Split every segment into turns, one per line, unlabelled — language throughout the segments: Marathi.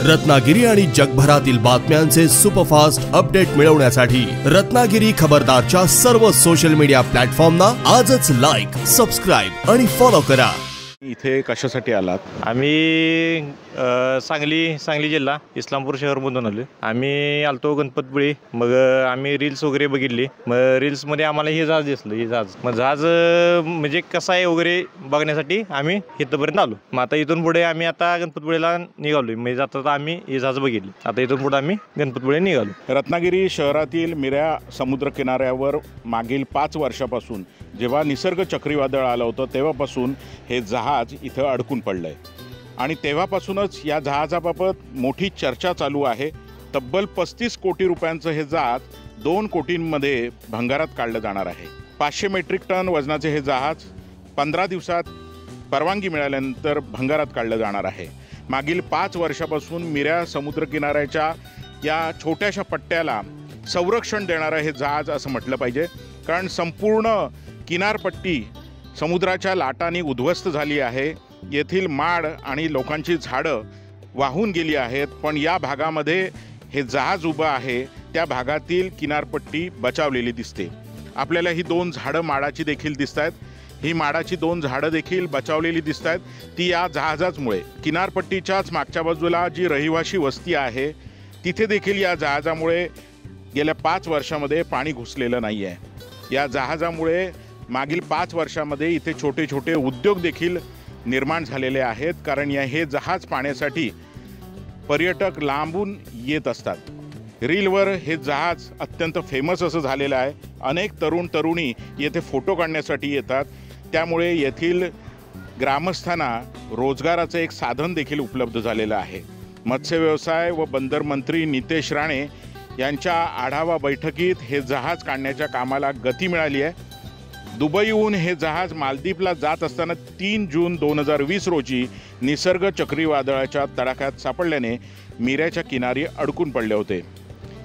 रत्नागिरी आणि जगभरातील बातम्यांचे सुपरफास्ट अपडेट मिळवण्यासाठी रत्नागिरी खबरदारच्या सर्व सोशल मीडिया प्लॅटफॉर्मना आजच लाईक, सबस्क्राइब आणि फॉलो करा।
इथे कशासाठी आलात?
आम्ही सांगली जिल्हा इस्लामपूर शहरमधून आलो। आम्ही आलतो गणपतपुळे, मग आम्ही रील्स वगैरे बघितली। मग रील्समध्ये आम्हाला हे जहाज दिसलं। हे जहाज मग जहाज म्हणजे कसं आहे वगैरे बघण्यासाठी आम्ही इथपर्यंत आलो। मग आता इथून पुढे आम्ही आता गणपतपुळेला निघालो। म्हणजे जाता आम्ही हे जहाज बघितली। आता इथून पुढे आम्ही गणपतपुळे निघालो।
रत्नागिरी शहरातील मिऱ्या समुद्र किनाऱ्यावर मागील 5 वर्षापासून जेव्हा निसर्ग चक्रीवादळ आलं होतं तेव्हापासून हे जहाज इथं अडकून पडलंय आणि तेव्हापासूनच या जहाजाबाबत मोठी चर्चा चालू आहे। तब्बल 35 कोटी रुपयांचं हे जहाज 2 कोटींमध्ये भंगारात काढलं जाणार आहे। 500 मेट्रिक टन वजनाचे हे जहाज 15 दिवसात परवानगी मिळाल्यानंतर भंगारात काढलं जाणार आहे। मागील 5 वर्षापासून मिऱ्या समुद्र किनाऱ्याच्या या छोट्याशा पट्ट्याला संरक्षण देणारं हे जहाज असं म्हटलं पाहिजे, कारण संपूर्ण किनारपट्टी समुद्राच्या लाटांनी उद्ध्वस्त झाली आहे। येथील माड आणि लोकांची झाडं वाहून गेली आहेत, पण या भागामध्ये हे जहाज उभं आहे त्या भागातील किनारपट्टी बचावलेली दिसते। आपल्याला ही 2 झाडं माडाची देखील दिसत आहेत। ही माडाची 2 झाडं देखील बचावलेली दिसत आहेत। ती या जहाजामुळे किनारपट्टीच्याच मागच्या बाजूला जी रहिवासी वस्ती आहे तिथे देखील या जहाजामुळे गेल्या 5 वर्षामध्ये पाणी घुसलेलं नाही आहे। या जहाजामुळे मागील 5 वर्षामध्ये इथे छोटे छोटे उद्योग देखील निर्माण झालेले आहेत, कारण हे जहाज पाहण्यासाठी पर्यटक लांबून येत असतात। रीलवर हे जहाज अत्यंत फेमस असं झालेलं आहे। अनेक तरुणी येथे फोटो काढण्यासाठी येतात, त्यामुळे येथील ग्रामस्थांना रोजगाराचं एक साधन देखील उपलब्ध झालेलं आहे। मत्स्य व्यवसाय व बंदर मंत्री नितेश राणे यांच्या आढावा बैठकीत हे जहाज काढण्याच्या कामाला गती मिळाली आहे। दुबईहून हे जहाज मालदीवला जात असताना 3 जून 2020 रोजी निसर्ग चक्रीवादळाच्या तडाख्यात सापडल्याने मिऱ्याच्या किनारी अडकून पडले होते।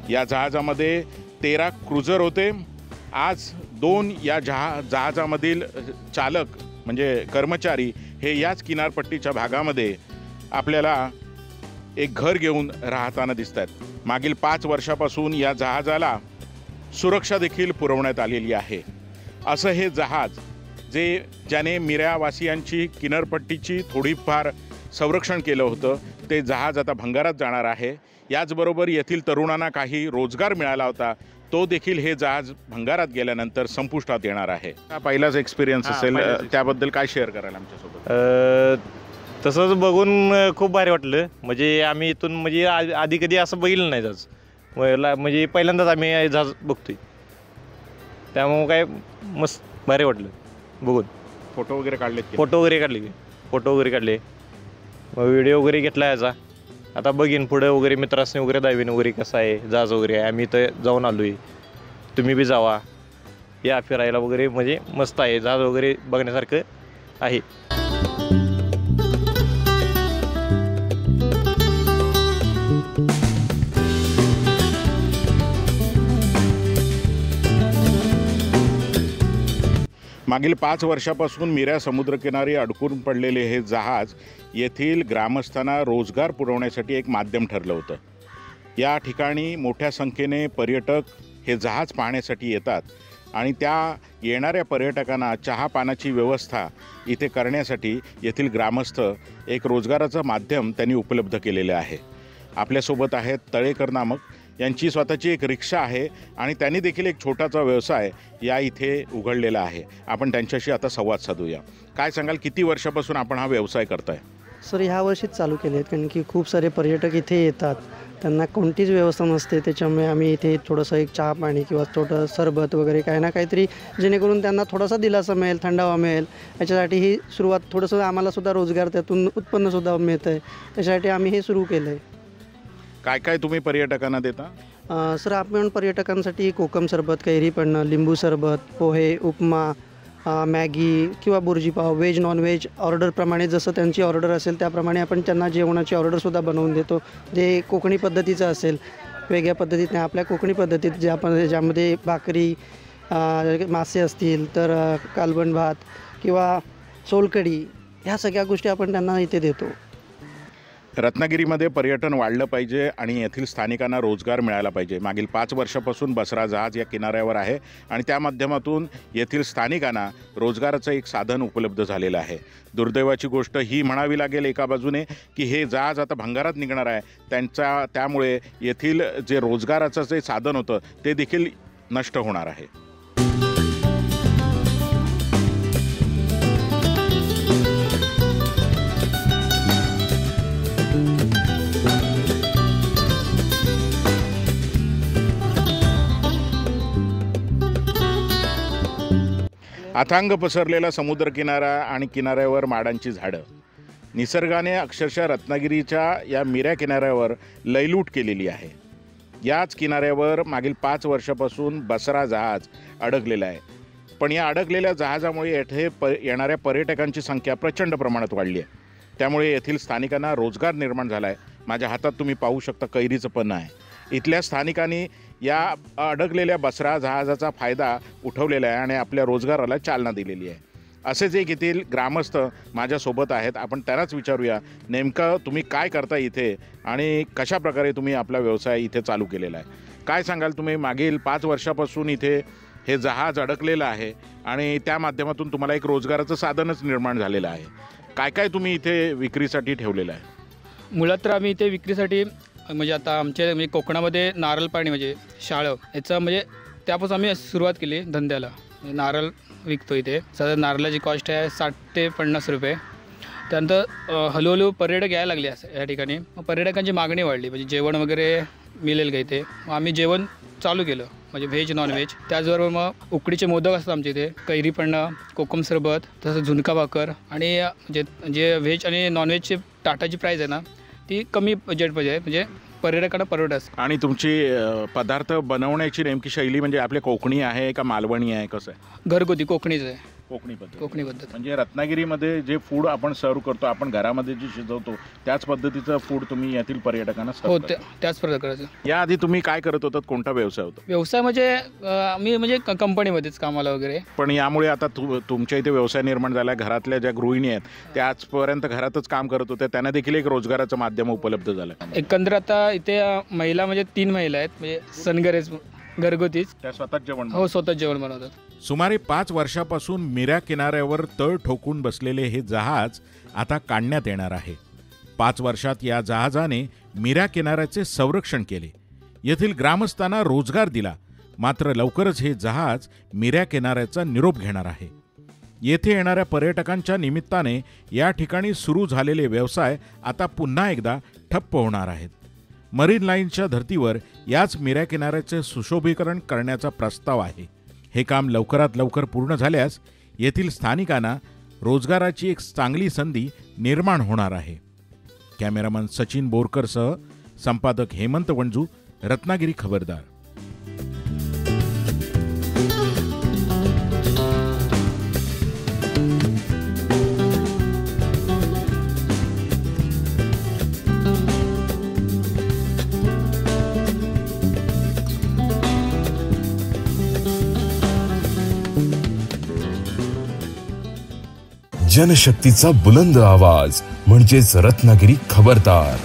या जहाजामध्ये 13 क्रुझर होते। आज 2 या जहाजामधील चालक म्हणजे कर्मचारी हे याच किनारपट्टीच्या भागामध्ये आपल्याला एक घर घेऊन राहताना दिसतात। मागील 5 वर्षापासून या जहाजाला सुरक्षा देखील पुरवण्यात आलेली आहे। असं हे जहाज ज्याने मिऱ्यावासियांची किनारपट्टीची थोडीफार संरक्षण केलं होतं ते जहाज आता भंगारात जाणार आहे। याचबरोबर येथील तरुणांना काही रोजगार मिळाला होता तो देखील हे जहाज भंगारात गेल्यानंतर संपुष्टात येणार आहे। हा पहिलाच एक्सपिरियन्स असेल, त्याबद्दल काय शेअर कराल आमच्यासोबत?
तसंच बघून खूप भारी वाटलं। म्हणजे आम्ही इथून म्हणजे आधी कधी असं बघितलं नाही जहाज, म्हणजे पहिल्यांदाच आम्ही जहाज बघतोय, त्यामुळे काय मस्त भारी वाटलं बघून।
फोटो वगैरे काढले?
फोटो वगैरे काढले, मग व्हिडिओ वगैरे घेतला याचा। आता बघीन पुढे वगैरे मित्रांनी वगैरे दावीन वगैरे कसं आहे जहाज वगैरे आहे। आम्ही इथं जाऊन आलो आहे, तुम्ही बी जावा या फिरायला वगैरे, म्हणजे मस्त आहे जहाज वगैरे बघण्यासारखं आहे।
मागील 5 वर्षापासून मिऱ्या समुद्रकिनारी अडकून पडलेले हे जहाज येथील ग्रामस्थांना रोजगार पुरवण्यासाठी एक माध्यम ठरलं होतं। या ठिकाणी मोठ्या संख्येने पर्यटक हे जहाज पाहण्यासाठी येतात आणि त्या येणाऱ्या पर्यटकांना चहा पाण्याची व्यवस्था इथे करण्यासाठी येथील ग्रामस्थ एक रोजगाराचं माध्यम त्यांनी उपलब्ध केलेले आहे। आपल्यासोबत आहेत तळेकर नामक, यांची स्वतःची एक रिक्षा आहे आणि त्यांनी देखील एक छोटासा व्यवसाय या इथे उघडलेला आहे। आपण त्यांच्याशी आता संवाद साधूया। काय सांगाल, किती वर्षापासून आपण हा व्यवसाय करताय?
सर ह्या वर्षीच चालू केले आहेत, कारण की खूप सारे पर्यटक इथे येतात, त्यांना कोणतीच व्यवस्था नसते। त्याच्यामुळे आम्ही इथे थोडंसं एक चहा पाणी किंवा छोटं सरबत वगैरे काही ना काहीतरी जेणेकरून त्यांना थोडासा दिलासा मिळेल, थंडावा मिळेल, याच्यासाठी ही सुरुवात थोडंसं आम्हालासुद्धा रोजगार त्यातून उत्पन्नसुद्धा मिळतं आहे, त्याच्यासाठी आम्ही हे सुरू केलं आहे।
काय काय तुम्ही पर्यटकांना देता?
सर आपण पर्यटकांसाठी कोकम सरबत, कैरी पन्नं, लिंबू सरबत, पोहे, उपमा, मॅगी किंवा बुर्जीपाव, व्हेज नॉन व्हेज ऑर्डरप्रमाणे जसं त्यांची ऑर्डर असेल त्याप्रमाणे आपण त्यांना जेवणाची ऑर्डरसुद्धा बनवून देतो, जे कोकणी पद्धतीचं असेल। वेगळ्या पद्धतीने आपल्या कोकणी पद्धतीत जे आपण ज्यामध्ये भाकरी, मासे असतील तर कालवण भात किंवा सोलकढी ह्या सगळ्या गोष्टी आपण त्यांना इथे देतो।
रत्नागिरीमध्ये पर्यटन वाढलं पाहिजे आणि येथील स्थानिकांना रोजगार मिळाला पाहिजे. मागील 5 वर्षापासून बसरा जहाज या किनाऱ्यावर आहे आणि त्या माध्यमातून येथील स्थानिकांना रोजगाराचं एक साधन उपलब्ध झालेलं आहे. दुर्दैवाची गोष्ट ही म्हणावी लागेल एका बाजूने की हे जहाज आता भंगारात निघणार आहे, त्यामुळे येथील जे रोजगाराचं जे साधन होतं ते देखील नष्ट होणार आहे. अथांग पसरलेला समुद्रकिनारा आणि किनाऱ्यावर माडांची झाडं, निसर्गाने अक्षरशः रत्नागिरीच्या या मिऱ्या किनाऱ्यावर लयलूट केलेली आहे. याच किनाऱ्यावर मागील 5 वर्षापासून बसरा जहाज अडकलेला आहे. पण या अडकलेल्या जहाजामुळे येथे येणाऱ्या पर्यटकांची संख्या प्रचंड प्रमाणात वाढली आहे. त्यामुळे येथील स्थानिकांना रोजगार निर्माण झाला आहे. माझ्या हातात तुम्ही पाहू शकता कैरीचं पन्नं आहे. इथल्या स्थानिकांनी या अडकलेल्या बसरा जहाजाचा फायदा उठवलेला आहे आणि आपल्या रोजगाराला चालना दिलेली आहे. असेच एक येथील ग्रामस्थ माझ्यासोबत आहेत. आपण त्यांनाच विचारूया नेमकं तुम्ही काय करता इथे आणि कशा प्रकारे तुम्ही आपला व्यवसाय इथे चालू केलेला आहे. काय सांगाल तुम्ही? मागील 5 वर्षापासून इथे हे जहाज अडकलेलं आहे आणि त्या माध्यमातून तुम्हाला एक रोजगाराचं साधनच निर्माण झालेलं आहे. काय काय तुम्ही इथे विक्रीसाठी ठेवलेलं आहे?
मुळात तर आम्ही इथे विक्रीसाठी म्हणजे आता आमच्या म्हणजे कोकणामध्ये नारळ पाणी म्हणजे शाळं याचं म्हणजे त्यापासून आम्ही सुरुवात केली धंद्याला. नारळ विकतो इथे. साधारण नारळाची कॉस्ट आहे 60 ते 50 रुपये. त्यानंतर हळूहळू पर्यटक यायला लागले असं या ठिकाणी. मग पर्यटकांची मागणी वाढली, म्हणजे जेवण वगैरे मिळेल का इथे. मग आम्ही जेवण चालू केलं, म्हणजे व्हेज नॉनव्हेज. त्याचबरोबर मग उकडीचे मोदक असतात आमच्या इथे, कैरी पन्नं, कोकम सरबत, तसंच झुणका भाकर. आणि जे व्हेज आणि नॉनव्हेजची टाटाची प्राईस आहे ना ती कमी बजेटमध्ये आहे, म्हणजे पर्यटकांना परवडत.
आणि तुमची पदार्थ बनवण्याची नेमकी शैली म्हणजे आपले कोकणी आहे का मालवणी आहे, कसं आहे?
घरगुती कोकणीच आहे.
कोकणी पद्धत म्हणजे रत्नागिरीमध्ये जे फूड आपण सर्व करतो, आपण घरामध्ये जे शिजवतो त्याच पद्धतीचं फूड तुम्ही यातील पर्यटकांना
हो त्याच प्रकारचं.
याआधी तुम्ही काय करत होतात? कोणता व्यवसाय होता?
व्यवसाय म्हणजे मी म्हणजे कंपनीमध्येच कामाला वगैरे.
पण यामुळे आता तुमच्या इथे व्यवसाय निर्माण झाला. घरातल्या ज्या गृहिणी आहेत त्या आजपर्यंत घरातच काम करत होत्या, त्यांना देखील एक रोजगाराचं माध्यम उपलब्ध झालं.
एकंदर आता इथे महिला म्हणजे 3 महिला आहेत, म्हणजे सनगरेज घरगुतीच.
त्या स्वतःच जेवण
हो स्वतःच जेवण बनवतात.
सुमारे 5 वर्षापासून मिऱ्या किनाऱ्यावर तळ ठोकून बसलेले हे जहाज आता काढण्यात येणार आहे. 5 वर्षात या जहाजाने मिऱ्या किनाऱ्याचे संरक्षण केले, येथील ग्रामस्थांना रोजगार दिला. मात्र लवकरच हे जहाज मिऱ्या किनाऱ्याचा निरोप घेणार आहे. येथे येणाऱ्या पर्यटकांच्या निमित्ताने या ठिकाणी सुरू झालेले व्यवसाय आता पुन्हा एकदा ठप्प होणार आहेत. मरीन लाईनच्या धर्तीवर याच मिऱ्या किनाऱ्याचे सुशोभीकरण करण्याचा प्रस्ताव आहे. हे काम लवकरात लवकर पूर्ण झाल्यास येथील स्थानिकांना रोजगाराची एक चांगली संधी निर्माण होणार आहे. कॅमेरामन सचिन बोरकरसह संपादक हेमंत वंजू, रत्नागिरी खबरदार.
जनशक्तीचा बुलंद आवाज म्हणजेच रत्नागिरी खबरदार.